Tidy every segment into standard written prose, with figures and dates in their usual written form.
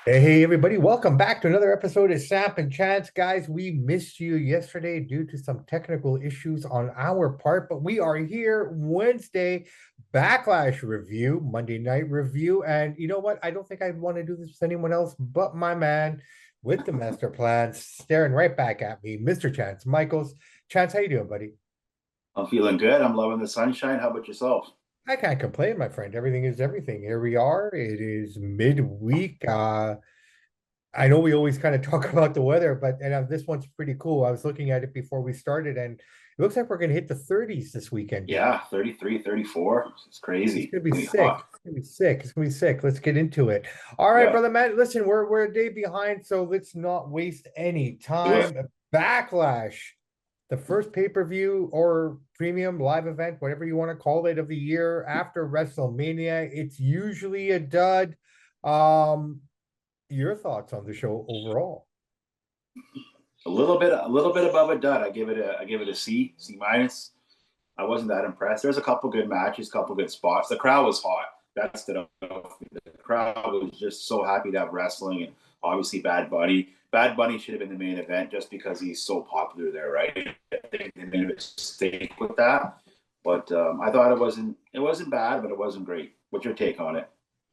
Hey everybody, welcome back to another episode of Samp and Chance. Guys, we missed you yesterday due to some technical issues on our part, but we are here Wednesday Backlash review, Monday night review. And you know what? I don't think I'd want to do this with anyone else but my man with the master plan staring right back at me, Mr. Chance Michaels. Chance, how you doing, buddy? I'm feeling good. I'm loving the sunshine. How about yourself? I can't complain, my friend. Everything is everything. Here we are. It is midweek. I know we always kind of talk about the weather, but this one's pretty cool. I was looking at it before we started, and it looks like we're going to hit the 30s this weekend here. Yeah, 33, 34. It's It's crazy. going to be It's gonna be sick. hot. It's going to be sick. It's going to be sick. Let's get into it. All right, Yeah, brother Matt. Listen, we're a day behind, so let's not waste any do it. time. Backlash, the first pay-per-view or premium live event, whatever you want to call it, of the year after WrestleMania. It's usually a dud. Um, your thoughts on the show overall? A little bit above a dud. I give it a C, C minus. I wasn't that impressed. There's a couple good matches, couple good spots. The crowd was hot. That stood out. The crowd was just so happy to have wrestling, and obviously Bad Bunny. Bad Bunny should have been the main event just because he's so popular there, right? I think they made a mistake with that. But I thought it wasn't bad, but it wasn't great. What's your take on it?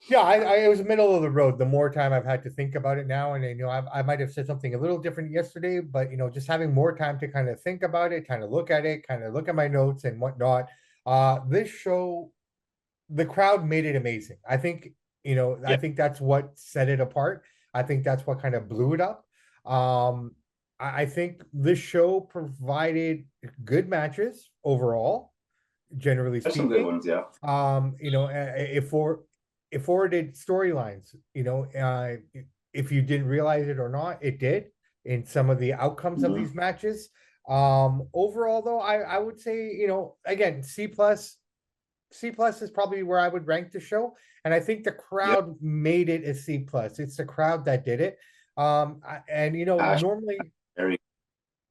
Yeah, I was middle of the road. The more time I've had to think about it now, and I might have said something a little different yesterday, but just having more time to kind of think about it, kind of look at it, kind of look at my notes and whatnot. This show, the crowd made it amazing. I Yeah, think that's what set it apart. I think that's what kind of blew it up. I think this show provided good matches overall, generally there's some good speaking. ones. Yeah. It forwarded storylines. If you didn't realize it or not, it did in some of the outcomes of Mm-hmm. these matches. Overall, though, I would say again C plus is probably where I would rank the show, and I think the Yep. crowd made it a C plus. It's the crowd that did it. And Passion. normally, Very.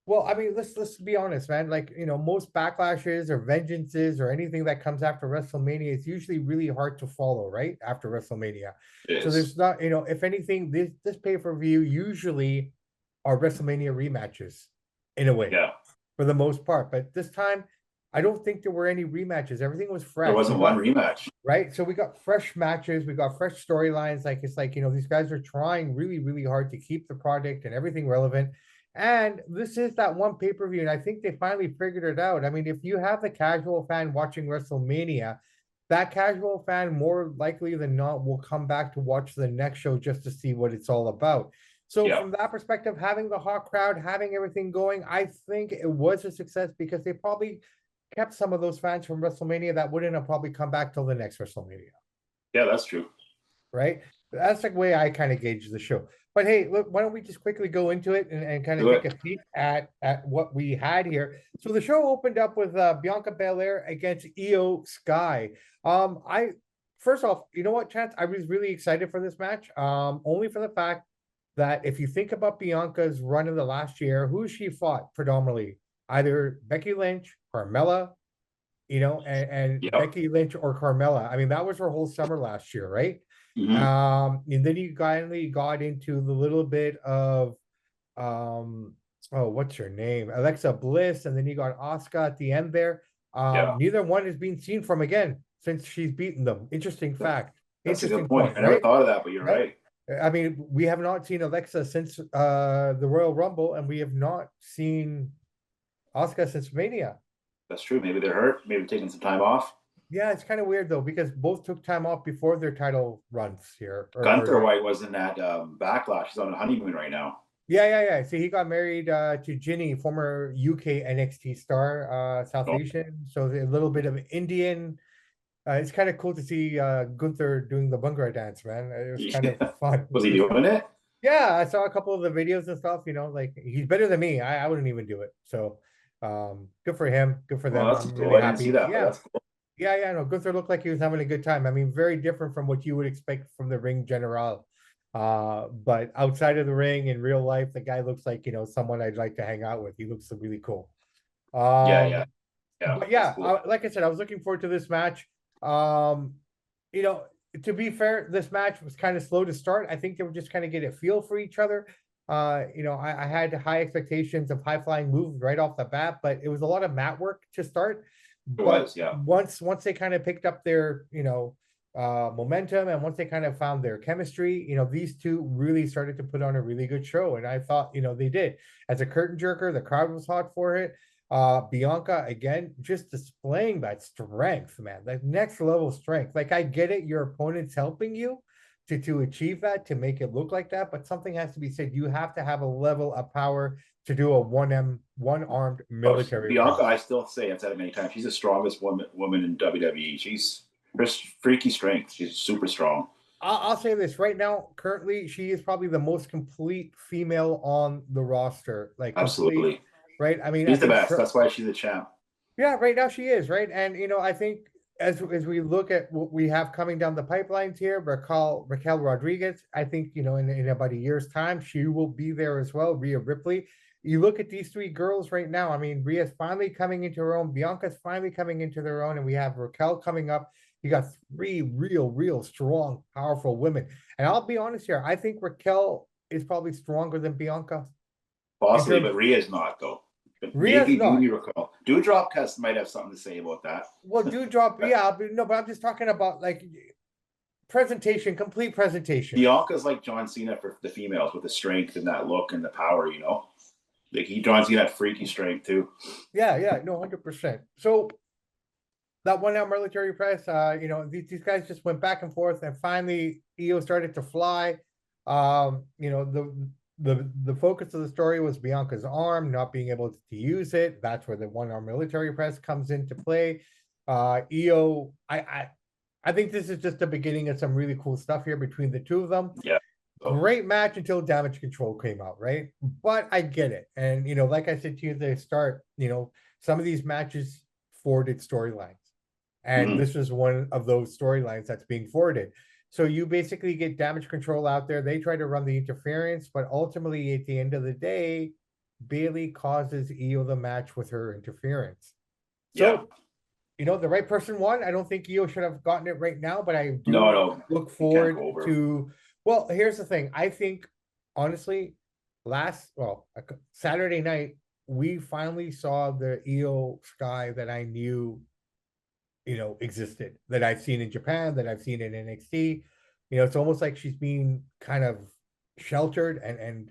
well, I mean, let's be honest, man. Like, most backlashes or vengeances or anything that comes after WrestleMania is usually really hard to follow, right? After WrestleMania. It So is. there's not, if anything, this pay-per-view usually are WrestleMania rematches in a way, Yeah. for the most part. But this time, I don't think there were any rematches. Everything was There fresh. We wasn't one got rematch. right. So we got fresh matches, we got fresh storylines. Like it's like, these guys are trying really, really hard to keep the product and everything relevant. And this is that one pay-per-view, and I think they finally figured it out. I mean, if you have the casual fan watching WrestleMania, that casual fan more likely than not will come back to watch the next show just to see what it's all about. So Yeah. from that perspective, having the hot crowd, having everything going, I think it was a success because they probably kept some of those fans from WrestleMania that wouldn't have probably come back till the next WrestleMania, Yeah, that's true. right? That's the way I kind of gauge the show. But hey, look, why don't we just quickly go into it and kind of Do take it. a peek at what we had here. So the show opened up with Bianca Belair against Io Sky. I first off, you know what, Chance? I was really excited for this match. Only for the fact that if you think about Bianca's run in the last year, who she fought predominantly, either Becky Lynch, Carmella, and Yep. Becky Lynch or Carmella. I mean, that was her whole summer last year, right? Mm-hmm. And then you finally got into the little bit of oh, what's her name? Alexa Bliss, and then you got Asuka at the end there. Yeah. Neither one has been seen from again since she's beaten them. Interesting fact. That's a good Interesting point. point, I never right? thought of that, but you're Right. right. I mean, we have not seen Alexa since the Royal Rumble, and we have not seen Asuka since Mania. That's true. Maybe they're hurt. Maybe taking some time off. Yeah, it's kind of weird though because both took time off before their title runs here, or Gunther their White wasn't at Backlash. He's on a honeymoon right now. yeah. See, he got married to Ginny, former UK NXT star, South Oh, Asian. So a little bit of Indian. It's kind of cool to see Gunther doing the Bhangra dance, man. It was kind of yeah. fun. Was It he was kind doing it? yeah, I saw a couple of the videos and stuff. Like he's better than me. I wouldn't even do it. So, good for him. Good for Well, them. that's I'm cool. really I didn't see happy. that, but Yeah, that's cool. yeah. No, Gunther looked like he was having a good time. I mean, very different from what you would expect from the ring general. But outside of the ring in real life, the guy looks like someone I'd like to hang out with. He looks really cool. Yeah, yeah, Um, yeah. but That's yeah, cool. like I said, I was looking forward to this match. Um, you know, to be fair, this match was kind of slow to start. I think they were just kind of getting a feel for each other. I had high expectations of high flying moves right off the bat, but it was a lot of mat work to start. It But was, yeah. once they kind of picked up their, momentum, and once they kind of found their chemistry, these two really started to put on a really good show. And I thought, they did. As a curtain jerker, the crowd was hot for it. Bianca again, just displaying that strength, man, that next level strength. Like, I get it, your opponent's helping you to achieve that, to make it look like that, but something has to be said. You have to have a level of power to do a one-armed military Bianca, press. I still say, I've said it many times, she's the strongest woman in WWE. She's her freaky strength. She's super strong. I'll say this right now. Currently, she is probably the most complete female on the roster. Like, complete, Absolutely. right? I mean, I She's the think best. That's why she's a champ. yeah, right now she is, right. And I think as we look at what we have coming down the pipelines here, Raquel Rodriguez, I think in about a year's time she will be there as well. Rhea Ripley. You look at these three girls right now. I mean, Rhea's finally coming into her own. Bianca's finally coming into their own, and we have Raquel coming up. You got three real strong, powerful women. And I'll be honest here, I think Raquel is probably stronger than Bianca. Possibly, but Rhea's not, though. But Rhea's maybe not. Raquel. Doudrop Cust might have something to say about that. Well, Dewdrop, yeah, but no, but I'm just talking about like presentation, complete presentation. Bianca's like John Cena for the females, with the strength and that look and the power, Like John Cena had freaky strength too. Yeah, no, 100%. So that 1 hour military press, these guys just went back and forth, and finally Io started to fly. The focus of the story was Bianca's arm, not being able to use it. That's where the 1 hour military press comes into play. Io, I think this is just the beginning of some really cool stuff here between the two of them. Yeah. Great match until Damage Control came out, right? But I get it. And, like I said to you at the start, some of these matches forwarded storylines. And this was one of those storylines that's being forwarded. So you basically get Damage Control out there. They try to run the interference, but ultimately at the end of the day, Bayley causes Io the match with her interference. So, the right person won. I don't think Io should have gotten it right now, but I do look forward to. Well, here's the thing. I think, honestly, Saturday night, we finally saw the Io Sky that I knew, existed, that I've seen in Japan, that I've seen in NXT. It's almost like she's being kind of sheltered, and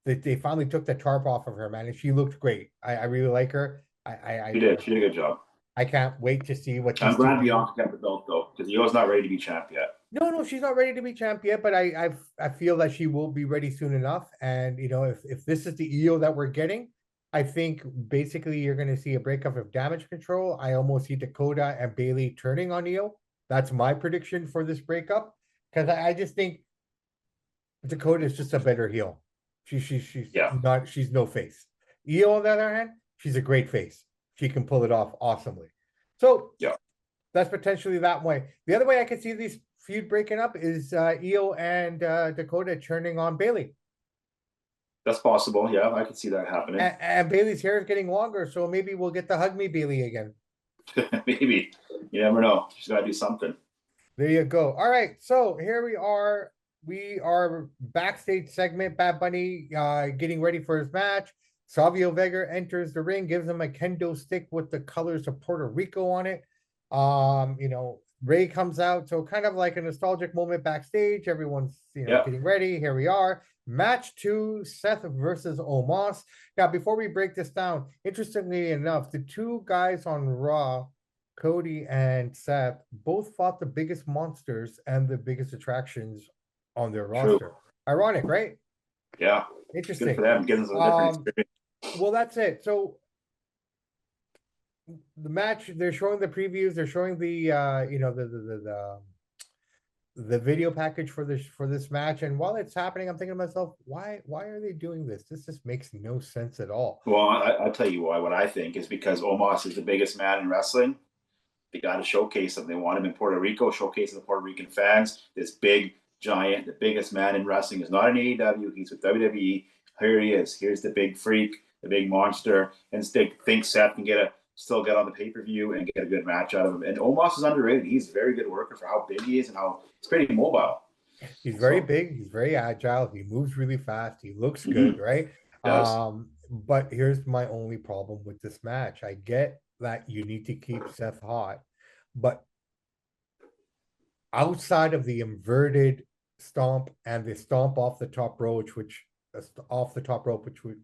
they finally took the tarp off of her, man, and she looked great. I really like her. She did a good job. I can't wait to see what. I'm glad Bianca kept the belt though, because Io's not ready to be champ yet. No, she's not ready to be champ yet, but I feel that she will be ready soon enough. And if this is the Io that we're getting, I think basically you're going to see a breakup of Damage Control. I almost see Dakota and Bayley turning on Io. That's my prediction for this breakup, because I just think Dakota is just a better heel. She's no face. Io, on the other hand, she's a great face. She can pull it off awesomely. So that's potentially that way. The other way I could see this feud breaking up is Io and Dakota turning on Bayley. That's possible. Yeah, I could see that happening. And Bayley's hair is getting longer, so maybe we'll get the Hug Me Bayley again. Maybe. You never know. She's got to do something. There you go. All right, so here we are. We are backstage segment. Bad Bunny getting ready for his match. Savio Vega enters the ring, gives him a kendo stick with the colors of Puerto Rico on it. Ray comes out, so kind of like a nostalgic moment backstage. Everyone's getting ready. Here we are. Match 2, Seth versus Omos. Now, before we break this down, interestingly enough, the two guys on Raw, Cody and Seth, both fought the biggest monsters and the biggest attractions on their roster. Ironic, right? Yeah. Interesting. Good for them. Getting some different experience. Well, that's it. So the match, they're showing the previews, they're showing the the video package for this match, and while it's happening, I'm thinking to myself, why are they doing this? This just makes no sense at all. Well, I'll tell you why. What I think is because Omos is the biggest man in wrestling. They got to showcase him. They want him in Puerto Rico, showcasing the Puerto Rican fans. This big giant, the biggest man in wrestling, is not in AEW. He's with WWE. Here he is. Here's the big freak, the big monster. And think Seth can get a still get on the pay-per-view and get a good match out of him. And Omos is underrated. He's a very good worker for how big he is and how he's pretty mobile. He's very big, he's very agile, he moves really fast, he looks good, right? Yes. But here's my only problem with this match. I get that you need to keep Seth hot, but outside of the inverted stomp and the stomp off the top rope,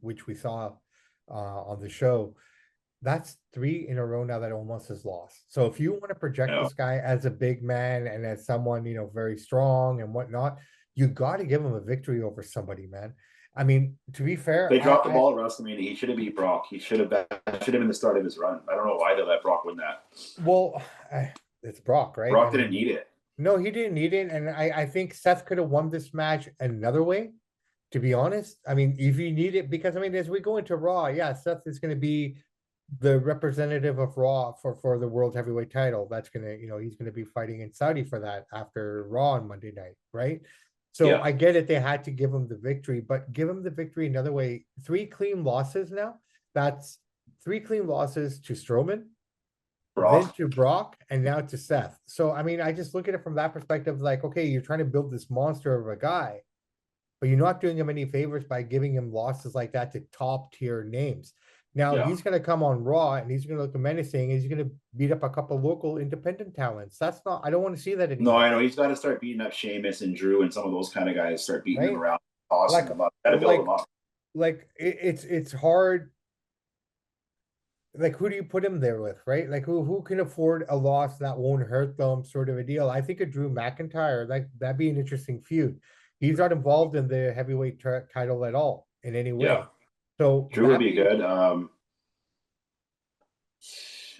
which we saw on the show, that's 3 in a row now that Omos has lost. So if you want to project this guy as a big man and as someone, very strong and whatnot, you got to give him a victory over somebody, man. I mean, to be fair, they dropped the ball at WrestleMania. He should have beat Brock. He should have been the start of his run. I don't know why they let Brock win that. Well, it's Brock, right? Brock didn't need it. No, he didn't need it. And I think Seth could have won this match another way, to be honest. I mean, if you need it, because as we go into Raw, yeah, Seth is going to be the representative of Raw for the World Heavyweight title. That's going to, he's going to be fighting in Saudi for that after Raw on Monday night, right? So yeah. I get it. They had to give him the victory, but give him the victory another way. 3 clean losses now. That's 3 clean losses to Strowman, then to Brock, and now to Seth. So, I just look at it from that perspective, like, okay, you're trying to build this monster of a guy, but you're not doing him any favors by giving him losses like that to top tier names. Now he's going to come on Raw and he's going to look menacing and he's going to beat up a couple local independent talents. That's not, I don't want to see that anymore. No, I know. He's got to start beating up Sheamus and Drew and some of those kind of guys, start beating them around. Awesome. It's hard. Like, who do you put him there with, right? Like, who can afford a loss that won't hurt them, sort of a deal? I think of Drew McIntyre, that'd be an interesting feud. He's not involved in the heavyweight title at all in any way. Yeah. So Drew would be good. I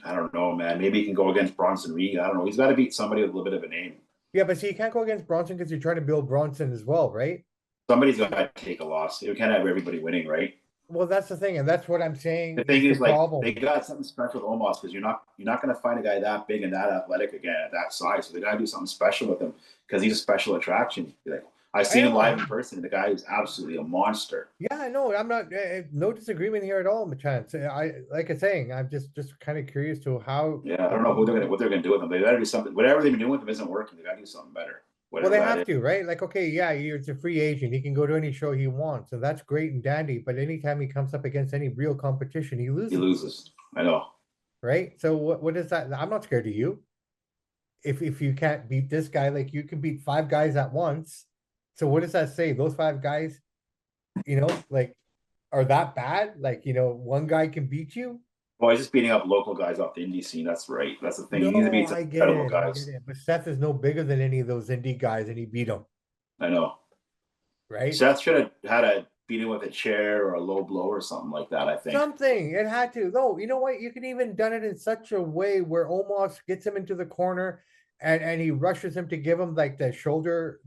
don't know, man. Maybe he can go against Bronson Reed. I don't know. He's got to beat somebody with a little bit of a name. Yeah, but see, you can't go against Bronson because you're trying to build Bronson as well, right? Somebody's got to take a loss. You can't have everybody winning, right? Well, that's the thing, and that's what I'm saying. The thing is, like, they got something special with Omos because you're not going to find a guy that big and that athletic again at that size. So they got to do something special with him because he's a special attraction. Like, I've seen him live in person. The guy is absolutely a monster. Yeah, I know. I'm not no disagreement here at all, Chance. I'm just kind of curious to how. Yeah, I don't know what they're gonna do with him. They got to do something. Whatever they've been doing with him isn't working. They got to do something better. Well, they have to, right? Like, okay, yeah, he's a free agent. He can go to any show he wants, and that's great and dandy. But anytime he comes up against any real competition, he loses. He loses. I know. Right. So what is that? I'm not scared of you. If you can't beat this guy, like, you can beat 5 guys at once. So what does that say? Those 5 guys, like, are that bad? Like, one guy can beat you? Well, he's just beating up local guys off the indie scene. That's right. That's the thing. No, he needs to beat some incredible guys. I get it. But Seth is no bigger than any of those indie guys, and he beat them. I know. Right? Seth should have had a beat him with a chair or a low blow or something like that, I think. Something. It had to. No, you know what? You could even done it in such a way where Omos gets him into the corner and he rushes him to give him like the shoulder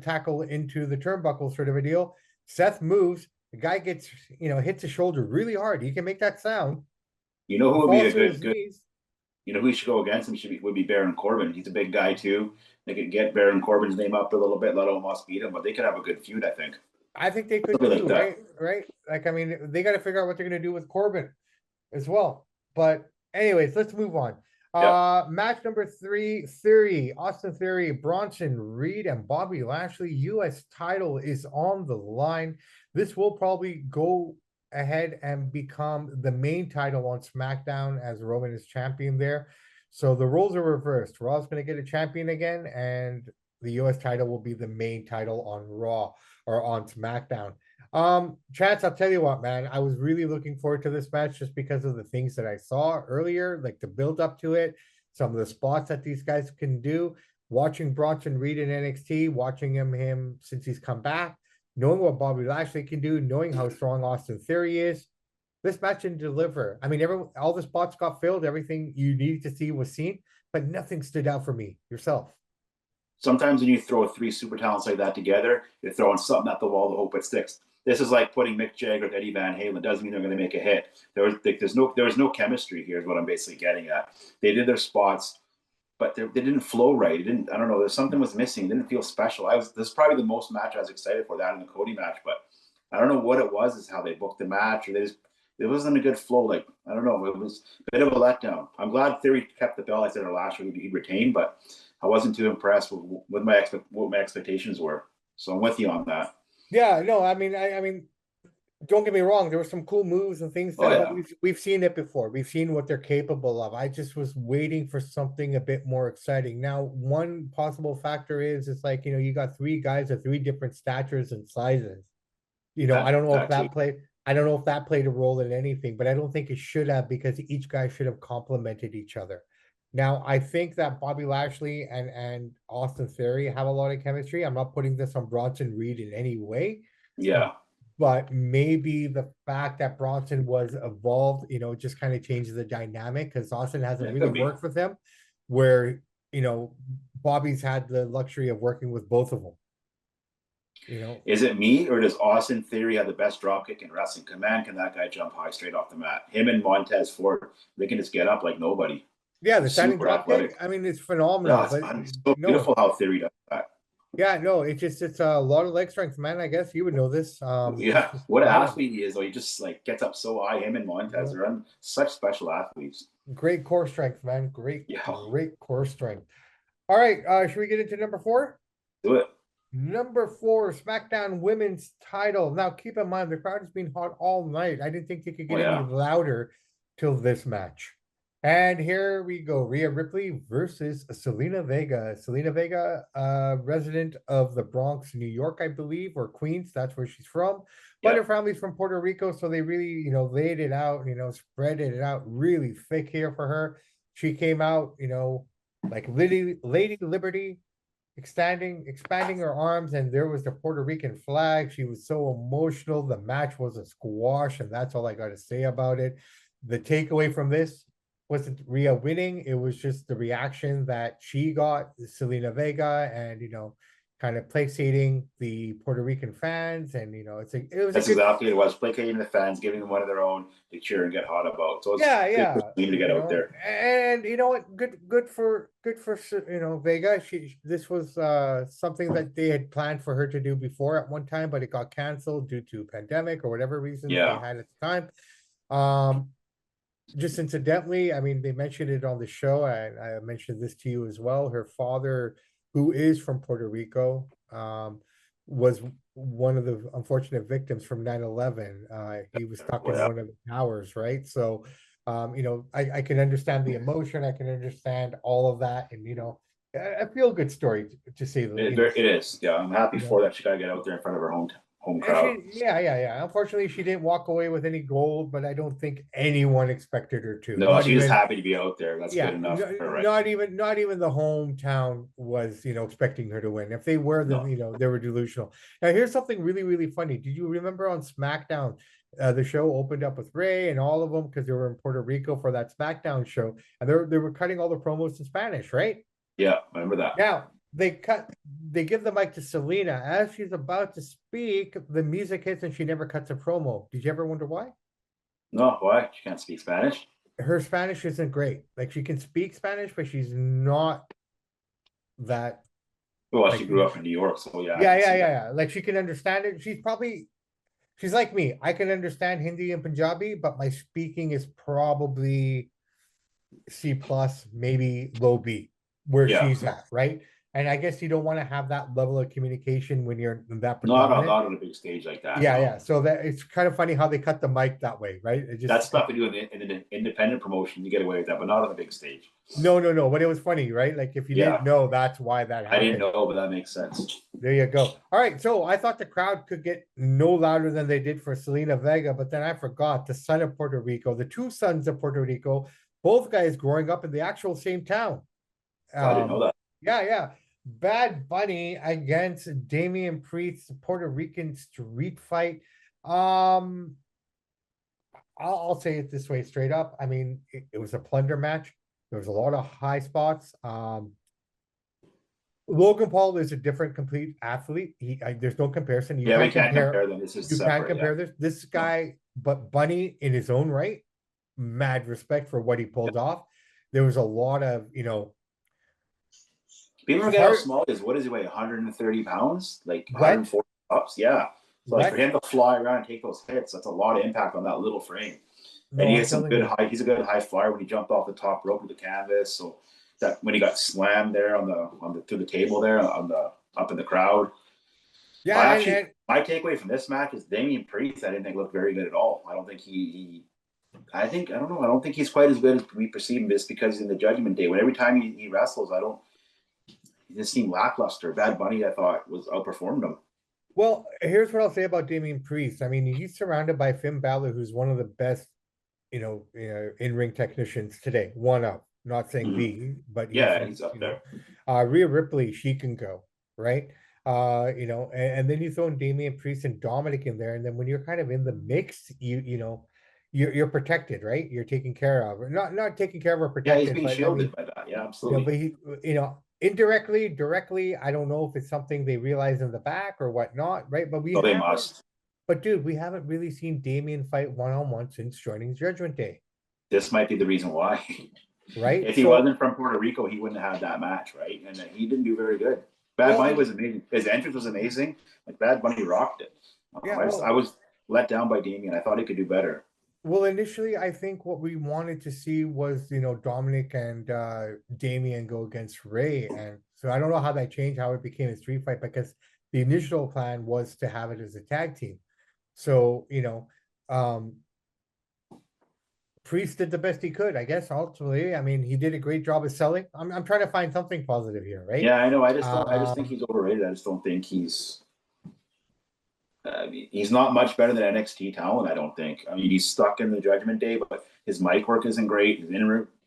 tackle into the turnbuckle, sort of a deal. Seth moves. The guy gets, hits his shoulder really hard. He can make that sound. You know who would be a good who should go against him would be Baron Corbin. He's a big guy too. They could get Baron Corbin's name up a little bit, let Omos beat him, but they could have a good feud, I think. I think they could too, right? Like, they got to figure out what they're going to do with Corbin as well. But anyways, let's move on. Match number 3, Austin Theory, Bronson Reed, and Bobby Lashley. U.S. title is on the line. This will probably go ahead and become the main title on SmackDown as Roman is champion there. So the roles are reversed. Raw's going to get a champion again, and the U.S. title will be the main title on Raw or on SmackDown. Chance, I'll tell you what, man, I was really looking forward to this match just because of the things that I saw earlier, like the build up to it, some of the spots that these guys can do. Watching Bronson Reed in NXT, watching him since he's come back, knowing what Bobby Lashley can do, knowing how strong Austin Theory is. This match didn't deliver. All the spots got filled. Everything you needed to see was seen, but nothing stood out for me. Yourself. Sometimes when you throw 3 super talents like that together, you're throwing something at the wall to hope it sticks. This is like putting Mick Jagger with Eddie Van Halen. Doesn't mean they're going to make a hit. There was no chemistry here is what I'm basically getting at. They did their spots, but they didn't flow right. I don't know. There's something was missing. It didn't feel special. This is probably the most match I was excited for, that in the Cody match, but I don't know what it was, is how they booked the match, or they just it wasn't a good flow. Like, I don't know, it was a bit of a letdown. I'm glad Theory kept the belt. I said our last week he'd retain, but I wasn't too impressed with what my expectations were. So I'm with you on that. Yeah, no, I mean, don't get me wrong, there were some cool moves and things Oh that, but yeah, we've seen it before. We've seen what they're capable of. I just was waiting for something a bit more exciting. Now, one possible factor is it's like, you got three guys of three different statures and sizes. I don't know if that too. that played a role in anything, but I don't think it should have because each guy should have complemented each other. Now, I think that Bobby Lashley and Austin Theory have a lot of chemistry. I'm not putting this on Bronson Reed in any way, Yeah, but maybe the fact that Bronson was evolved, just kind of changes the dynamic because Austin hasn't it really could be. worked with him, where Bobby's had the luxury of working with both of them. Is it me or does Austin Theory have the best drop kick in wrestling? Man, can that guy jump high straight off the mat? Him and Montez Ford, they can just get up like nobody. Yeah, the standing Super drop kick, athletic. I mean, it's phenomenal, Yeah, but it's so no, beautiful how Theory does that. yeah, no, it's a lot of leg strength, man. I guess you would know this. Yeah, Just what an phenomenal. athlete he is, though. He just like gets up so high. Him and Montez Yeah. are such special athletes. Great core strength, man. Great, Yeah, great core strength. All right, should we get into number 4? do it. Number 4, SmackDown Women's Title. Now, keep in mind the crowd has been hot all night. I didn't think it could Oh get any yeah, louder till this match. And here we go. Rhea Ripley versus Selena Vega. Selena Vega, resident of the Bronx, New York, I believe, or Queens. That's where she's from. But yeah. her family's from Puerto Rico, so they really, laid it out, spread it out really thick here for her. She came out, like Lady Liberty, expanding her arms, and there was the Puerto Rican flag. She was so emotional. The match was a squash, and that's all I got to say about it. The takeaway from this wasn't Rhea winning, it was just the reaction that she got, Selena Vega, and kind of placating the Puerto Rican fans, and it was a That's good. exactly what it was. Placating the fans, giving them one of their own to cheer and get hot about. So it's Yeah, good for yeah, Selena to get out there. and you know what? Good for Vega. This was something that they had planned for her to do before at one time, but it got canceled due to pandemic or whatever reasons they Yeah, had at the time. Just incidentally, I mean, they mentioned it on the show, and I mentioned this to you as well. Her father, who is from Puerto Rico, was one of the unfortunate victims from 9/11. He was stuck in well, one of the towers, right? So, I can understand the emotion. I can understand all of that, and a feel good story to say the least. it is. Yeah, I'm happy You for know, that. She got to get out there in front of her home and crowd. yeah. Unfortunately, she didn't walk away with any gold, but I don't think anyone expected her to. No, Not she's just even, happy to be out there. That's yeah, good enough for her, right? not even the hometown was, expecting her to win. If they were, then No. they were delusional. Now, here's something really, really funny. Did you remember on SmackDown, the show opened up with Ray and all of them because they were in Puerto Rico for that SmackDown show, and they were cutting all the promos in Spanish, right? Yeah, remember that. Now they give the mic to Selena. As she's about to speak, the music hits and she never cuts a promo. Did you ever wonder why? No, why? She can't speak Spanish. Her Spanish isn't great. Like, she can speak Spanish, but she's not that. Well, Like, she grew up in New York, so yeah. yeah. Like, she can understand it. She's like me. I can understand Hindi and Punjabi, but my speaking is probably C plus, maybe low B, where Yeah, she's at, right? And I guess you don't want to have that level of communication when you're that not predominant. on a big stage like that. Yeah, No. yeah. So that it's kind of funny how they cut the mic that way, right? It just That's stuff we do in an independent promotion. You get away with that, but not on the big stage. no. But it was funny, right? Like, if you Yeah. didn't know, that's why that I didn't happened. know, but that makes sense. There you go. All right, so I thought the crowd could get no louder than they did for Selena Vega, but then I forgot the son of Puerto Rico, the two sons of Puerto Rico, both guys growing up in the actual same town. Oh, I didn't know that. Yeah. Bad Bunny against Damian Priest's Puerto Rican street fight. I'll say it this way straight up. I mean, it was a plunder match. There was a lot of high spots. Logan Paul is a different complete athlete. There's no comparison. Yeah, we can't compare them. This is You separate. can't compare this guy, but Bunny in his own right, mad respect for what he pulled off. There was a lot of, People forget how small he is. What does he weigh? 130 pounds? Like what? 140 pounds? Yeah. So like for let's him to fly around and take those hits, that's a lot of impact on that little frame. And no, he I'm has some telling good you. high. He's a good high flyer when he jumped off the top rope of the canvas. So that when he got slammed there on the through the table there on the up in the crowd. Yeah, I and, actually and my takeaway from this match is Damian Priest. I didn't think looked very good at all. I don't think he I think I don't know. I don't think he's quite as good as we perceive him just because he's in the Judgment Day. When every time he wrestles, I don't. He just seemed lackluster. Bad Bunny, I thought, was outperformed him. well, here's what I'll say about Damian Priest. I mean, he's surrounded by Finn Balor, who's one of the best, in-ring technicians today. One of, not saying Mm-hmm. the, but he's Yeah, one, he's up there. Rhea Ripley, she can go, right? And then you throw in Damian Priest and Dominic in there, and then when you're kind of in the mix, you're protected, right? You're taken care of, not taken care of or Yeah, he's protected, being but I mean, shielded by that. Yeah, absolutely. but indirectly, directly, I don't know if it's something they realize in the back or whatnot, right? But we So they haven't, must. but dude, we haven't really seen Damian fight one-on-one since joining Judgment Day, This might be the reason why. right? If he So, wasn't from Puerto Rico, he wouldn't have had that match, right? And he didn't do very good. Bad well, Bunny was amazing. His entrance was amazing. Like Bad Bunny rocked it. yeah, I was let down by Damian. I thought he could do better. well, initially, I think what we wanted to see was, Dominic and Damian go against Ray. And so I don't know how that changed, how it became a street fight, because the initial plan was to have it as a tag team. So, um, Priest did the best he could, I guess, ultimately. I mean, he did a great job of selling. I'm trying to find something positive here, right? Yeah, I know. I just don't. I just think Um, he's overrated. I just don't think he's. I mean, he's not much better than NXT talent. I don't think. I mean, he's stuck in the Judgment Day, but his mic work isn't great. His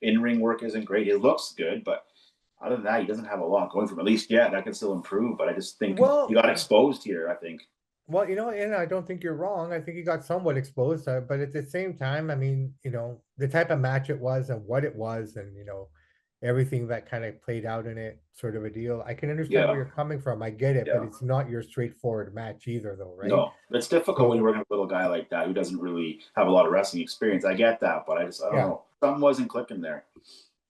in ring work isn't great. He looks good, but other than that, he doesn't have a lot going for him. At least yet, that can still improve. But I just think he well, got exposed here. I think. Well, and I don't think you're wrong. I think he got somewhat exposed, but at the same time, I mean, the type of match it was and what it was, and everything that kind of played out in it, sort of a deal. I can understand where Yeah, you're coming from. I get it, but yeah. it's not your straightforward match either, though, right? No, it's difficult when you're So working with a little guy like that who doesn't really have a lot of wrestling experience. I get that, but I don't yeah, know. Something wasn't clicking there.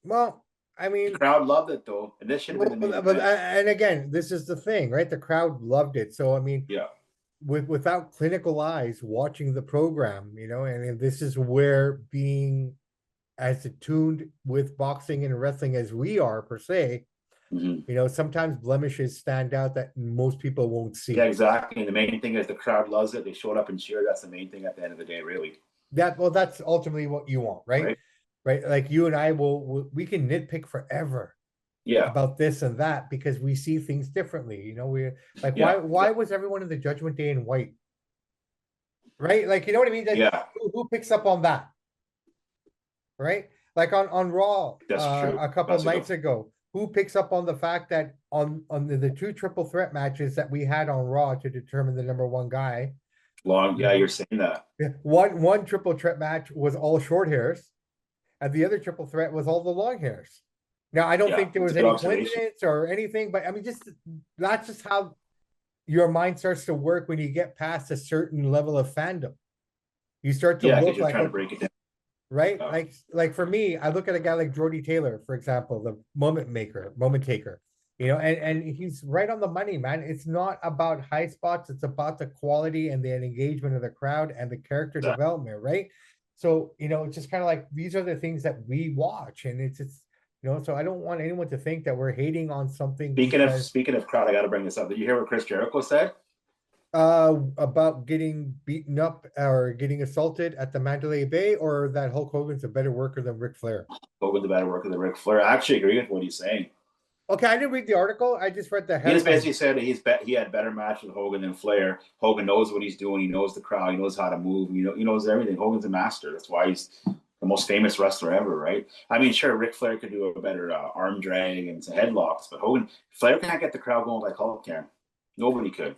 well, I The mean, crowd loved it though, and this should have been the main event. and again, this is the thing, right? The crowd loved it. So I mean, Yeah, without clinical eyes watching the program, and this is where being as attuned with boxing and wrestling as we are per se, mm-hmm. sometimes blemishes stand out that most people won't Yeah, see. exactly. And the main thing is the crowd loves it. They showed up and cheered. That's the main thing at the end of the day, really. That's ultimately what you want, right? Right? Right. Like you and I we can nitpick forever Yeah, about this and that because we see things differently. We like yeah, why was everyone in the Judgment Day in white? Right? Like you know what I mean? That yeah. who picks up on that? Right? Like on Raw That's true. a couple That's a good. nights ago, who picks up on the fact that on the two triple threat matches that we had on Raw to determine the number one guy, Long. you Yeah, you're know, saying that. one triple threat match was all short hairs, and the other triple threat was all the long hairs. Now I don't Yeah, think there it's a was good any observation. coincidence or anything, but I mean, that's just how your mind starts to work when you get past a certain level of fandom. You start to Yeah, because look you're like, trying to okay, break it down. right? Like for me, I look at a guy like Jordy Taylor, for example, the moment taker, and he's right on the money, man. It's not about high spots, it's about the quality and the engagement of the crowd and the character Exactly. development, right? So, it's just kind of like these are the things that we watch, and it's so I don't want anyone to think that we're hating on something because Speaking of crowd, I got to bring this up. Did you hear what Chris Jericho said? about getting beaten up or getting assaulted at the Mandalay Bay, or that Hulk Hogan's a better worker than Ric Flair. Hogan the better worker than Ric Flair. I actually agree with what he's saying. Okay, I didn't read the article. I just read the He just headline. basically said he had better match with Hogan than Flair. Hogan knows what he's doing. He knows the crowd. He knows how to move. He knows everything. Hogan's a master. That's why he's the most famous wrestler ever, right? I mean, sure, Ric Flair could do a better arm drag and some headlocks, but Flair can't get the crowd going like Hulk can. Nobody could,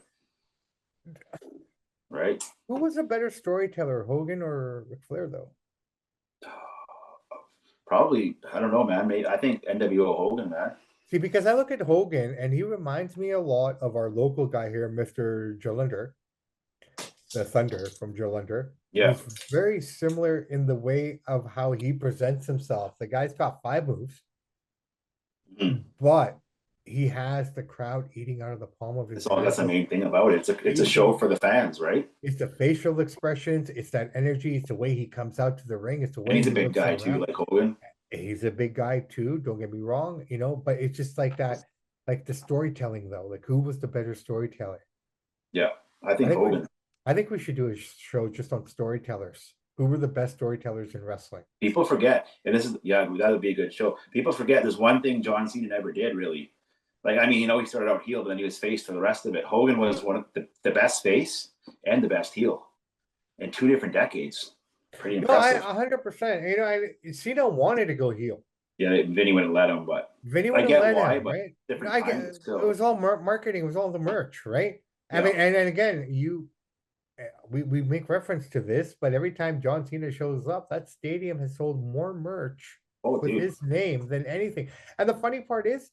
right? Who was a better storyteller, Hogan or Ric Flair, though? Probably, I don't know, man. I think NWO Hogan, man. See, because I look at Hogan and he reminds me a lot of our local guy here, Mr. Jolinder, the Thunder from Jolinder, Yeah. who's very similar in the way of how he presents himself. The guy's got 5 moves, Mhm. but he has the crowd eating out of the palm of his That's the hand. main thing about it. It's a He's show for the fans, right? It's the facial expressions, it's that energy, it's the way he comes out to the ring, it's the And way he's a he big looks guy too, around. like Hogan. He's a big guy too, don't get me wrong, but it's just like that, like the storytelling though, like who was the better storyteller? Yeah, I I think think we Hogan. I think we should do a show just on storytellers. Who were the best storytellers in wrestling? People forget, and this is that would be a good show. People forget there's one thing John Cena never did really. Like I mean, he started out heel, but then he was face for the rest of it. Hogan was one of the best face and the best heel in 2 different decades. Pretty No, I impressive. 100%. Cena wanted to go heel. Yeah, Vinny wouldn't let him, but Vinny I wouldn't get let why, him, but right? different I get time, but it still. was all marketing, it was all the merch, right? I Yeah. mean, and again, we make reference to this, but every time John Cena shows up, that stadium has sold more merch Oh, with dude. his name than anything. And the funny part is,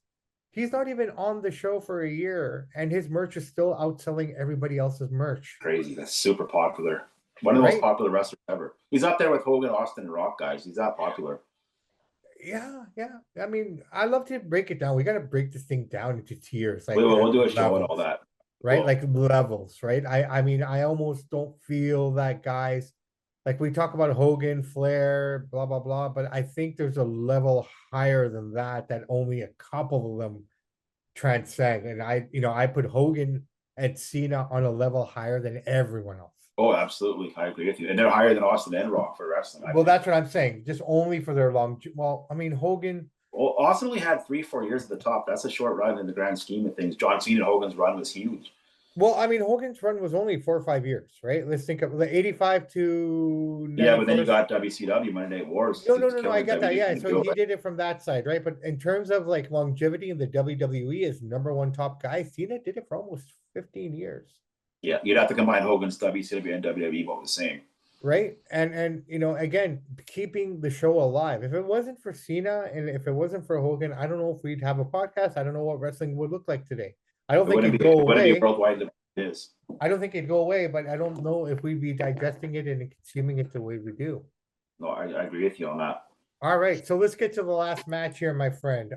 he's not even on the show for a year, and his merch is still outselling everybody else's merch. Crazy. That's super popular. One of the most Right? popular wrestlers ever. He's up there with Hogan, Austin, and Rock guys. He's that popular. Yeah, yeah. I mean, I love to break it down. We got to break this thing down into tiers, We like will. We'll do a show and all levels, that. right? Cool. Like levels, right? I mean, I almost don't feel that guys like we talk about Hogan, Flair, blah blah blah, but I think there's a level higher than that that only a couple of them transcend. And I put Hogan and Cena on a level higher than everyone else. Oh, absolutely. I agree with you. And they're higher than Austin and Rock for wrestling. Well, that's what I'm saying. Just only for their long. Well, I mean, Hogan. Well, Austin only had 3-4 years at the top. That's a short run in the grand scheme of things. John Cena and Hogan's run was huge. Well, I mean, Hogan's run was only 4 or 5 years, right? Let's think of the 85 to Yeah, but then 94. you got WCW, Monday Night Wars. No. I get that. Yeah. WWE So he did it from that side, right? But in terms of like longevity in the WWE as number one top guy, Cena did it for almost 15 years. Yeah, you'd have to combine Hogan's WCW and WWE both the same. Right. And again, keeping the show alive. If it wasn't for Cena and if it wasn't for Hogan, I don't know if we'd have a podcast. I don't know what wrestling would look like today. I don't think it'd go It wouldn't be away. worldwide as it is. I don't think it'd go away, but I don't know if we'd be digesting it and consuming it the way we do. No, I agree with you on that. All right, so let's get to the last match here, my friend.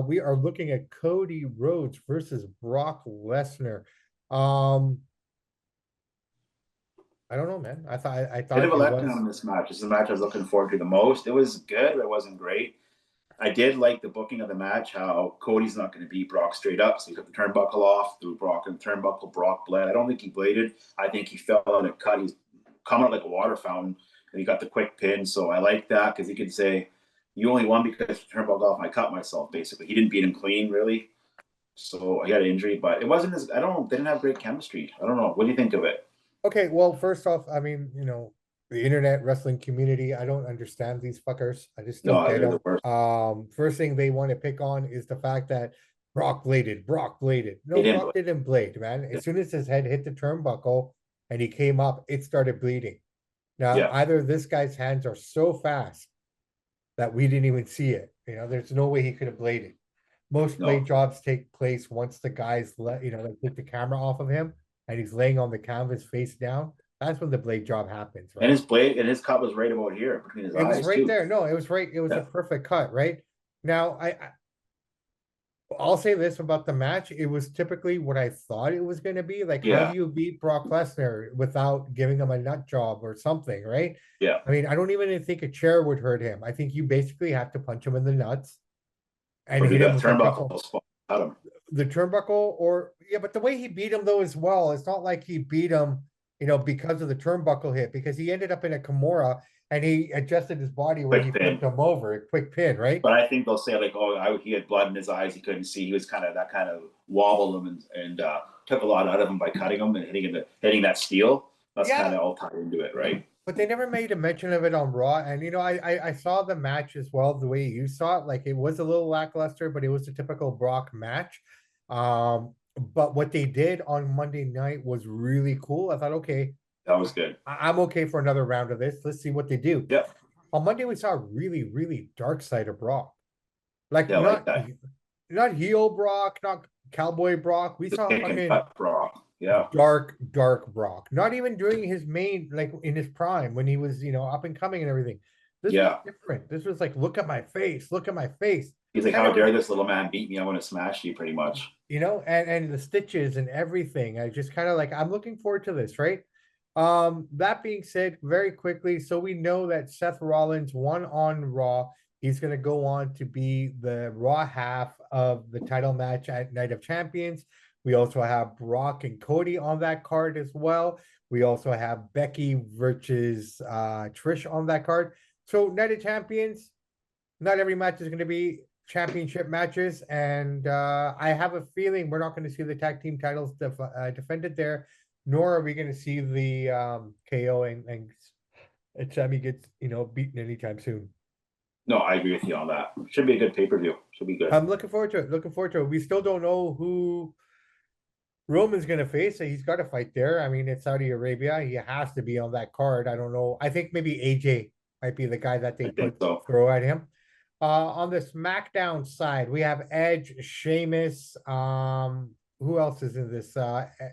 We are looking at Cody Rhodes versus Brock Lesnar. I don't know, man. I thought Bit of a it letdown was. on this match. This is the match I was looking forward to the most. It was good, but it wasn't great. I did like the booking of the match, how Cody's not going to beat Brock straight up. So he took the turnbuckle off, threw Brock in the turnbuckle. Brock bled. I don't think he bladed. I think he fell on a cut. He's coming out like a water fountain, and he got the quick pin. So I like that because he could say, you only won because the turnbuckle off and I cut myself, basically. He didn't beat him clean, really. So he had an injury, but it wasn't as, I don't know, they didn't have great chemistry. I don't know. What do you think of it? Okay, well, first off, I mean, the internet wrestling community, I don't understand these fuckers. I just don't get they're the them. worst. First thing they want to pick on is the fact that Brock bladed. Brock bladed. No, They didn't Brock didn't blade, man. As soon as his head hit the turnbuckle and he came up, it started bleeding. Now, Yeah. either this guy's hands are so fast that we didn't even see it. There's no way he could have bladed. Most blade jobs take place once the guys take the camera off of him and he's laying on the canvas face down. That's when the blade job happens, right? And his cut was right about here between his eyes. It was right too. there. No, it was right. It was a perfect cut, right? Now, I'll say this about the match. It was typically what I thought it was going to be. Like, how do you beat Brock Lesnar without giving him a nut job or something, right? Yeah. I mean, I don't even think a chair would hurt him. I think you basically have to punch him in the nuts and hit him with turnbuckle spot. The turnbuckle, but the way he beat him though as well, it's not like he beat him, because of the turnbuckle hit, because he ended up in a Kimura and he adjusted his body where he flipped him over, a quick pin, right? But I think they'll say like, he had blood in his eyes, he couldn't see. He was kind of wobbled him and took a lot out of him by cutting him and hitting that steel. That's kind of all tied into it, right? But they never made a mention of it on Raw. And, I saw the match as well, the way you saw it. Like, it was a little lackluster, but it was a typical Brock match. But what they did on Monday night was really cool. I thought, okay. That was good. I'm okay for another round of this. Let's see what they do. Yeah. On Monday, we saw a really, really dark side of Brock. Like, not heel Brock, not cowboy Brock. We saw fucking Brock. Yeah. Dark Brock. Not even during his main, like in his prime when he was, up and coming and everything. This was different. This was like, look at my face. Look at my face. He's like, kind "How of, dare this little man beat me? I want to smash you," pretty much. and the stitches and everything. I just kind of like, I'm looking forward to this, right? That being said, very quickly, so we know that Seth Rollins won on Raw. He's going to go on to be the Raw half of the title match at Night of Champions. We also have Brock and Cody on that card as well. We also have Becky versus Trish on that card. So Night of Champions, not every match is going to be championship matches, and I have a feeling we're not going to see the tag team titles defended there, nor are we going to see the KO and Sammy gets beaten anytime soon. No, I agree with you on that. Should be a good pay-per-view. Should be good. I'm looking forward to it. Looking forward to it. We still don't know who Roman's going to face. He's got to fight there. I mean, it's Saudi Arabia. He has to be on that card. I don't know. I think maybe AJ might be the guy that they I think so. throw at him. On the SmackDown side, we have Edge, Sheamus. Who else is in this?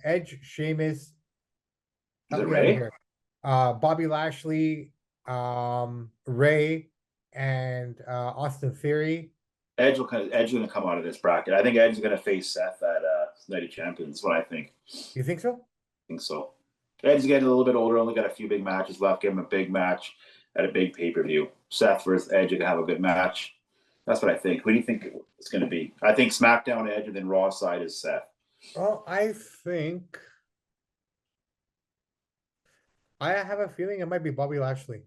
Edge, Sheamus. Is it Help me out Ray? here. Bobby Lashley, Ray, and Austin Theory. Edge gonna come out of this bracket. I think Edge is gonna face Seth at Night of Champions. That's what I think. You think so? I think so. Edge's getting a little bit older. Only got a few big matches left. Give him a big match at a big pay-per-view. Seth versus Edge are gonna have a good match. That's what I think. Who do you think it's gonna be? I think SmackDown Edge, and then Raw side is Seth. Well, I have a feeling it might be Bobby Lashley.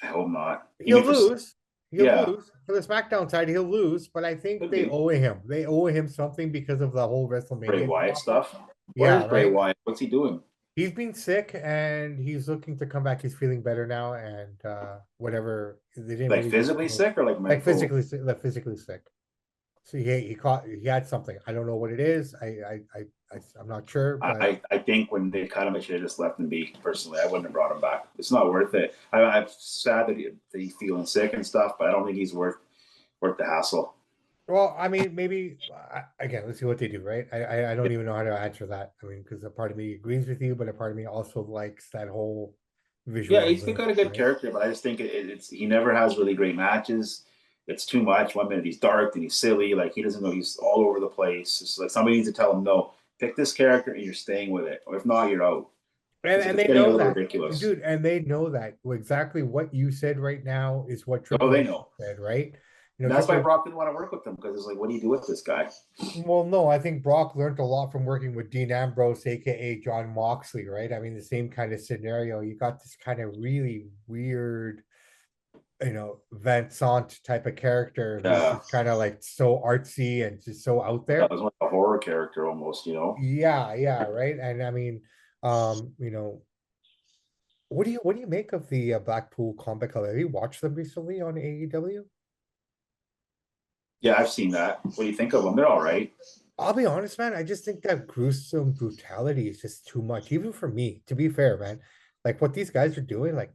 I hope not. He'll lose. He'll Yeah. lose. For the SmackDown side, he'll lose, but I think Could they be. owe him. They owe him something because of the whole WrestleMania Bray Wyatt stuff. Yeah, Where's Bray right. Wyatt? What's he doing? He's been sick and he's looking to come back. He's feeling better now, and whatever they didn't Like really physically sick or like mental? like physically sick. So he had something. I don't know what it is. I'm not sure, but I think when they cut him, I should have just left him be. Personally, I wouldn't have brought him back. It's not worth it. I'm sad that he's feeling sick and stuff, but I don't think he's worth the hassle. well, I mean, maybe again, let's see what they do, right? I don't even know how to answer that. I mean, because a part of me agrees with you, but a part of me also likes that whole visual. Yeah, he's got a good character, but I just think it's he never has really great matches. It's too much. 1 minute he's dark, then he's silly. Like he doesn't know. He's all over the place. It's like somebody needs to tell him, no, pick this character and you're staying with it, or if not, you're out. And they getting a know little that, ridiculous. dude. And they know that exactly what you said right now is what Triple they H know. said, right? That's why Brock didn't want to work with them, because it's like, what do you do with this guy? Well, no, I think Brock learned a lot from working with Dean Ambrose, aka John Moxley, right? I mean, the same kind of scenario. You got this kind of really weird, Vincent type of character who's just kind of like so artsy and just so out there. That was like a horror character almost, Yeah, right. And I mean, what do you make of the Blackpool Combat Club? Have you watched them recently on AEW? Yeah, I've seen that. What do you think of them? They're all right. I'll be honest, man. I just think that gruesome brutality is just too much, even for me. To be fair, man, like what these guys are doing, like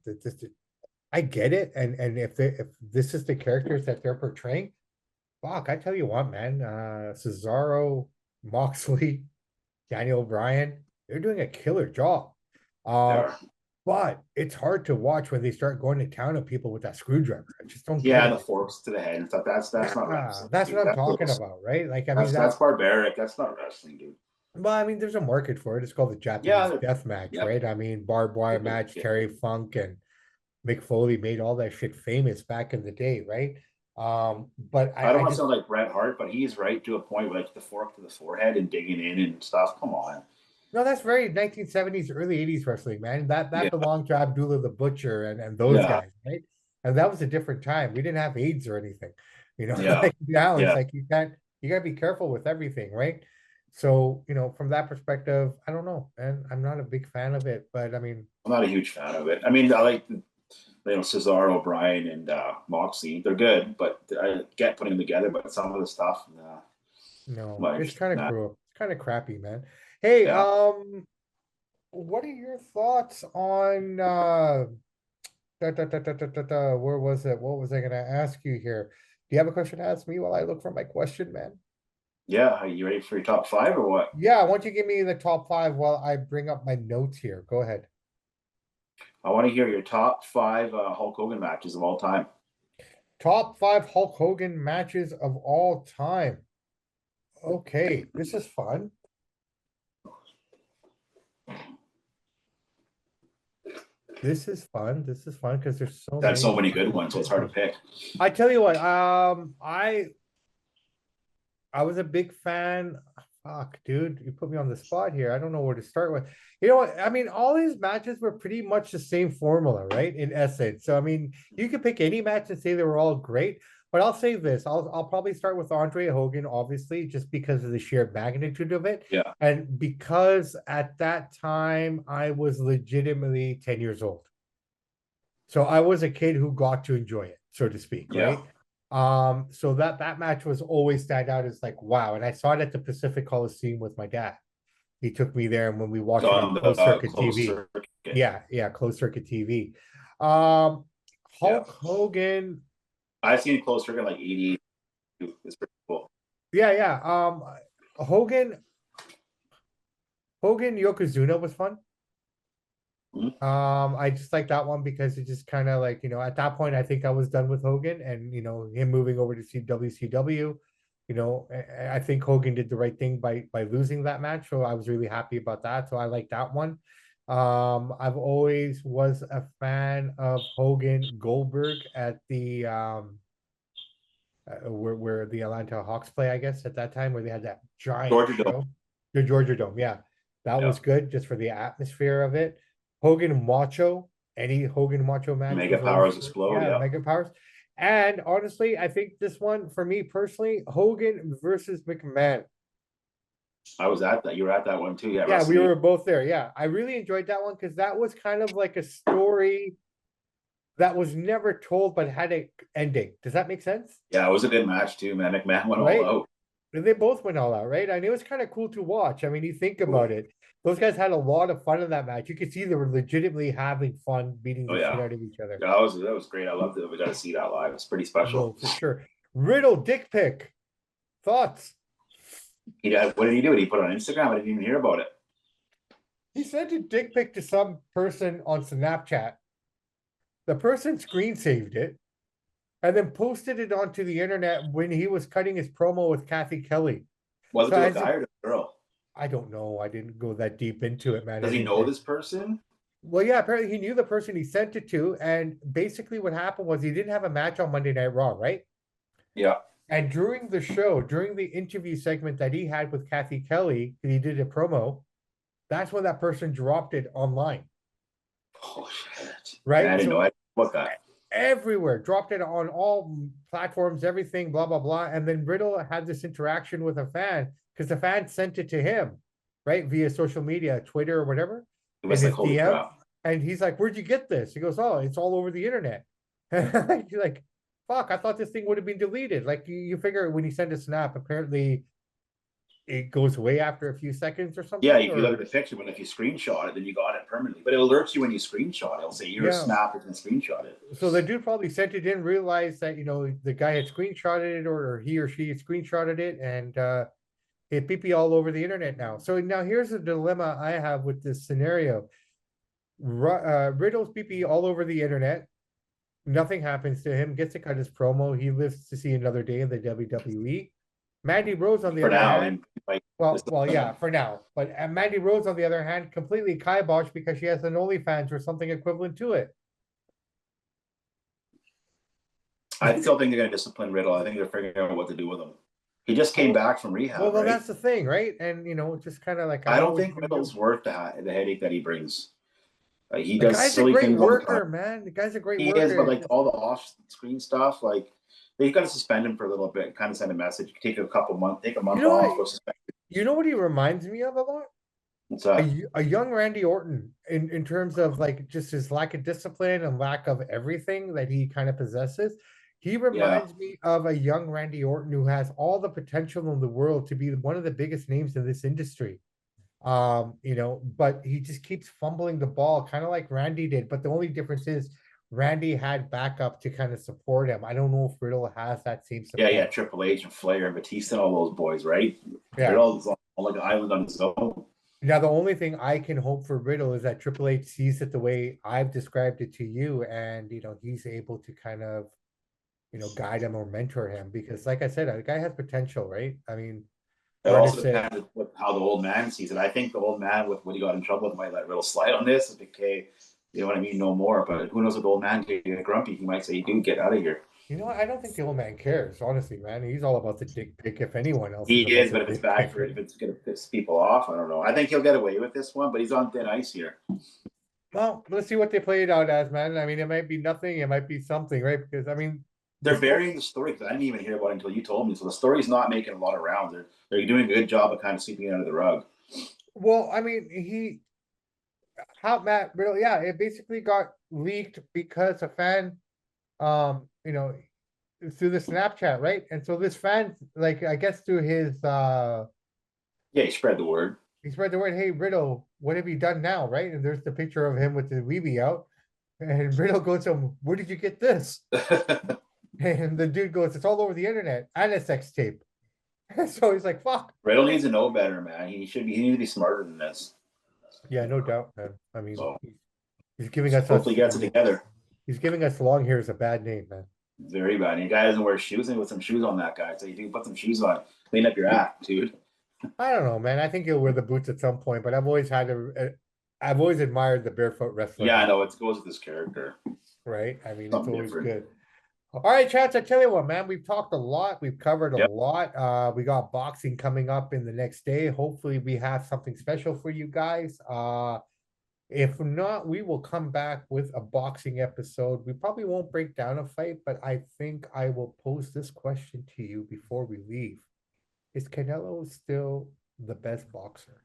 I get it, and if this is the characters that they're portraying, fuck, I tell you what, man, Cesaro, Moxley, Daniel Bryan, they're doing a killer job. But it's hard to watch when they start going to town on people with that screwdriver. I just don't get the it. forks to the head and stuff. That's not wrestling. That's what I'm talking about, right? Like, I mean, that's barbaric. That's not wrestling, dude. Well, I mean, there's a market for it. It's called the Japanese death match, right? I mean, barbed wire match, Terry Funk and Mick Foley made all that shit famous back in the day, right? But I don't want to sound like Bret Hart, but he's right to a point where like the fork to the forehead and digging in and stuff. Come on. No, that's very 1970s, early 80s wrestling, man. That belonged to Abdullah the Butcher and those guys, right? And that was a different time. We didn't have AIDS or anything, Like now it's like you gotta be careful with everything, right? So, from that perspective, I don't know, and I'm not a big fan of it, but I mean, I'm not a huge fan of it. I mean, I like Cesaro, Bryan, and Moxley. They're good, but I get putting them together. But some of the stuff, no, it's kind of cruel. It's kind of crappy, man. Hey, what are your thoughts on where was it? What was I gonna ask you here? Do you have a question to ask me while I look for my question, man? Yeah, are you ready for your top 5 or what? Yeah, why don't you give me the top 5 while I bring up my notes here? Go ahead. I want to hear your top 5 Hulk Hogan matches of all time. Top 5 Hulk Hogan matches of all time. Okay, this is fun. This is fun. This is fun because there's so That's so many. many good ones, so it's hard to pick. I tell you what, I was a big fan. Fuck, dude, you put me on the spot here. I don't know where to start with. You know what? I mean, all these matches were pretty much the same formula, right? In essence. So I mean, you could pick any match and say they were all great. But I'll say this: I'll probably start with Andre Hogan, obviously, just because of the sheer magnitude of it, Yeah. and because at that time I was legitimately 10 years old. So I was a kid who got to enjoy it, so to speak, Yeah. right? So that match was always stand out as like wow, and I saw it at the Pacific Coliseum with my dad. He took me there, and when we watched it on On closed the circuit close TV, circuit. yeah, closed circuit TV. Um, Yeah. Hulk Hogan, I've seen close circuit like 80. It's pretty cool. yeah. Hogan Yokozuna was fun. Mhm. I just like that one because it just kind of like, at that point, I think I was done with Hogan and, him moving over to WCW, I think Hogan did the right thing by losing that match. So I was really happy about that. So I like that one. I've always was a fan of Hogan Goldberg at the, where the Atlanta Hawks play, I guess, at that time, where they had that giant Georgia Dome. show. The Georgia Dome, yeah. That Yeah. was good just for the atmosphere of it. Hogan Macho, any Hogan Macho match Mega was always powers good. explode. Yeah, Yeah. Mega Powers. And honestly, I think this one for me personally, Hogan versus McMahon. I was at that. You were at that one too. Yeah. Yeah, we WrestleMania. were both there. Yeah, I really enjoyed that one because that was kind of like a story that was never told but had a ending. Does that make sense? Yeah, it was a good match too, man. McMahon went all Right? out. They both went all out, right? And it was kind of cool to watch. I mean, you think about it, those guys had a lot of fun in that match. You could see they were legitimately having fun beating Oh the shit yeah. out of each other. Yeah, that was great. I loved it. We got to see that live. It's pretty No, special. for sure. Riddle dick pic. Thoughts? What did he do? Did he put it on Instagram? I didn't even hear about it. He sent a dick pic to some person on Snapchat. The person screen saved it and then posted it onto the internet when he was cutting his promo with Kathy Kelly. Was So it to a guy or to a girl? I don't know. I didn't go that deep into it, man. Does he know this person? Well, yeah, apparently he knew the person he sent it to. And basically what happened was he didn't have a match on Monday Night Raw, right? Yeah. And during the show, during the interview segment that he had with Kathy Kelly, he did a promo, that's when that person dropped it online. Oh shit! Right? I didn't know about that. Everywhere, dropped it on all platforms, everything, blah, blah, blah. And then Riddle had this interaction with a fan because the fan sent it to him, right? Via social media, Twitter or whatever, It in was like, his holy DM. crap. And he's like, where'd you get this? He goes, oh, it's all over the internet. You're like, fuck, I thought this thing would have been deleted. Like you figure when you send a snap, apparently it goes away after a few seconds or something. Yeah, if you or, look at the picture, but if you screenshot it, then you got it permanently. But it alerts you when you screenshot it. It'll say you're a snap and screenshot it. So the dude probably sent it, didn't realize that, the guy had screenshotted it or he or she had screenshotted it and it pee all over the internet now. So now here's the dilemma I have with this scenario. Riddle's pee all over the internet. Nothing happens to him, gets to cut his promo. He lives to see another day in the WWE. Mandy Rose, on the other hand, well, yeah, for now. But Mandy Rose, on the other hand, completely kiboshed because she has an OnlyFans or something equivalent to it. I still think they're going to discipline Riddle. I think they're figuring out what to do with him. He just came back from rehab. Well, right? that's the thing, right? And just kind of like I don't think Riddle's worth the headache that he brings. He does guy's silly a great things worker, man. The guy's a great worker. He is, but like all the off-screen stuff, like they got to suspend him for a little bit, kind of send a message, take a month off. You know what he reminds me of a lot? What's that? A young Randy Orton in terms of like just his lack of discipline and lack of everything that he kind of possesses. He reminds me of a young Randy Orton who has all the potential in the world to be one of the biggest names in this industry. But he just keeps fumbling the ball, kind of like Randy did. But the only difference is Randy had backup to kind of support him. I don't know if Riddle has that same support. Yeah, Triple H and Flair and Batista and all those boys, right? Yeah. Riddle's on like an island on his own. Now, the only thing I can hope for Riddle is that Triple H sees it the way I've described it to you, and he's able to kind of guide him or mentor him, because like I said, the guy has potential, right? I mean, It hard to also say. depends with how the old man sees it. I think the old man, with what he got in trouble with, might let Riddle slide on this. Like, okay, you know what I mean? No more. But who knows what the old man could get grumpy. He might say, dude, get out of here. I don't think the old man cares, honestly, man. He's all about the dick pic, if anyone else is He about is, the but if it's dick bad pic. for it, if it's going to piss people off, I don't know. I think he'll get away with this one, but he's on thin ice here. Well, let's see what they play it out as, man. I mean, it might be nothing, it might be something, right? Because I mean, the They're story. burying the story because I didn't even hear about it until you told me. So the story's not making a lot of rounds. They're doing a good job of kind of sweeping it under the rug. Well, I mean, how Matt Riddle, yeah, it basically got leaked because a fan, um, you know, through the Snapchat, right? And so this fan, like, I guess through his, Yeah, he spread the word. he spread the word, hey, Riddle, what have you done now, right? And there's the picture of him with the weeby out. And Riddle goes to him, where did you get this? And the dude goes, it's all over the internet and a sex tape. So he's like, fuck. Riddle needs to know better, man. He needs to be smarter than this. Yeah, no doubt, man. I mean, So he's giving us hopefully he gets it together. he's giving us long hair is a bad name, man. Very bad. And the guy doesn't wear shoes, and put some shoes on that guy. So you do put some shoes on, clean up your act, dude. I don't know, man. I think he'll wear the boots at some point, but I've always admired the barefoot wrestler. Yeah, I know it goes with his character. Right? I mean, Something it's always different. good. All right, chats. I tell you what, man, we've talked a lot. We've covered a Yep. lot. We got boxing coming up in the next day. Hopefully, we have something special for you guys. If not, we will come back with a boxing episode. We probably won't break down a fight, but I think I will pose this question to you before we leave. Is Canelo still the best boxer?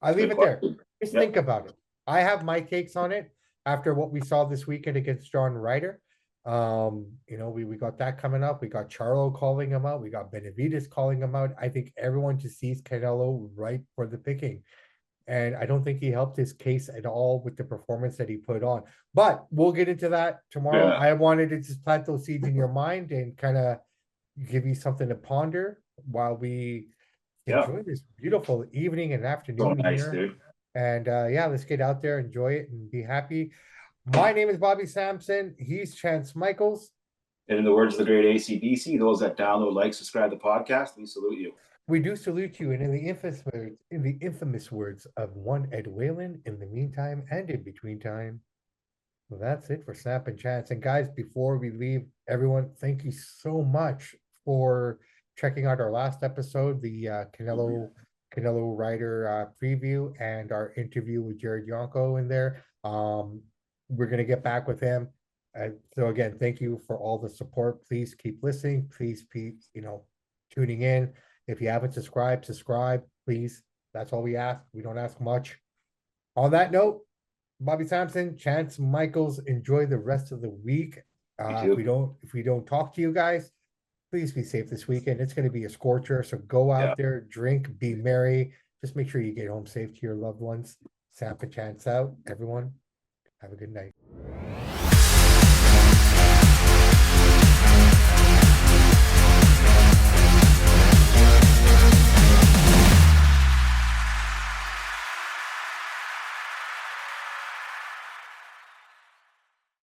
I leave Good it there. question. Just Yep. think about it. I have my takes on it after what we saw this weekend against John Ryder. We got that coming up. We got Charlo calling him out. We got Benavidez calling him out. I think everyone just sees Canelo right for the picking. And I don't think he helped his case at all with the performance that he put on. But we'll get into that tomorrow. Yeah. I wanted to just plant those seeds in your mind and kind of give you something to ponder while we enjoy this beautiful evening and So afternoon nice, here. dude. And yeah, let's get out there, enjoy it, and be happy. My name is Bobby Sampson. He's Chance Michaels. And in the words of the great ACDC, those that download, like, subscribe to the podcast, we salute you. We do salute you, and in the infamous words of one Ed Whalen, in the meantime and in between time. Well, that's it for Snap and Chance. And guys, before we leave, everyone, thank you so much for checking out our last episode, the Canelo Ryder preview, and our interview with Jared Yonko in there. We're gonna get back with him. So again, thank you for all the support. Please keep listening. Please keep tuning in. If you haven't subscribed, please. That's all we ask. We don't ask much. On that note, Bobby Sampson, Chance Michaels, enjoy the rest of the week. If we don't talk to you guys, please be safe this weekend. It's going to be a scorcher, so go out there, drink, be merry. Just make sure you get home safe to your loved ones. Samp and Chance out. Everyone, have a good night.